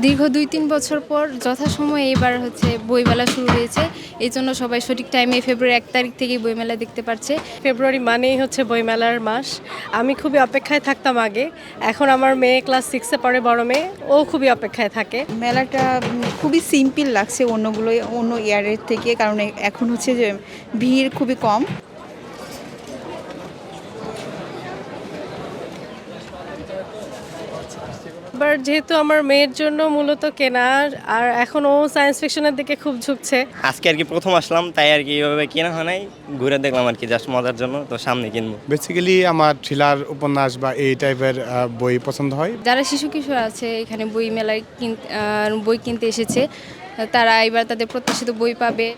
দীর্ঘ ২-৩ বছর পর যথাসময়ে এবার বইমেলা শুরু হয়েছে। এই জন্য সবাই সঠিক টাইমে ফেব্রুয়ারি ১ তারিখ থেকেই বইমেলা দেখতে পাচ্ছে। ফেব্রুয়ারি মানেই হচ্ছে বইমেলার মাস। আমি খুবই অপেক্ষায় থাকতাম আগে। এখন আমার মেয়ে ক্লাস 6-এ পড়ে, বড় মেয়ে, ও খুবই অপেক্ষায় থাকে। মেলাটা খুবই সিম্পল লাগছে অন্য ইয়ারের থেকে, কারণ এখন হচ্ছে যে ভিড় খুবই কম। এবার যেহেতু আমার মেয়ের জন্য মূলত কেনা, আর এখন ও সায়েন্স ফিকশনের দিকে খুব ঝুঁকছে। আজকে আর কি প্রথম আসলাম, তাই আর কি এইভাবে কেনা হয় নাই, ঘুরে দেখলাম আর কি জাস্ট মজার জন্য। তো সামনে কিনবো। বেসিক্যালি আমার থ্রিলার, উপন্যাস বা এই টাইপের বই পছন্দ হয়। যারা শিশু কিশোর আছে এখানে বইমেলায় বই কিনতে এসেছে, তারা এবার তাদের প্রত্যাশিত বই পাবে।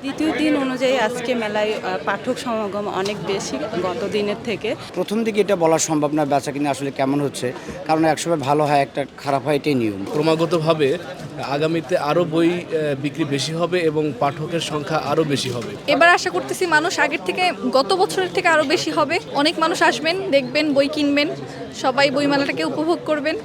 দ্বিতীয় দিন অনুযায়ী আজকে মেলায় পাঠক সমাগম অনেক বেশি গত দিনের থেকে। প্রথম দিকে এটা বলা সম্ভব না বেচা কিনা আসলে কেমন হচ্ছে, কারণ একসময় ভালো হয়, একটা খারাপ হয়, এটাই নিয়ম। ক্রমাগতভাবে আগামীতে আরও বই বিক্রি বেশি হবে এবং পাঠকের সংখ্যা আরও বেশি হবে। এবার আশা করতেছি মানুষ আগের থেকে, গত বছরের থেকে আরও বেশি হবে। অনেক মানুষ আসবেন, দেখবেন, বই কিনবেন, সবাই বইমেলাটাকে উপভোগ করবেন।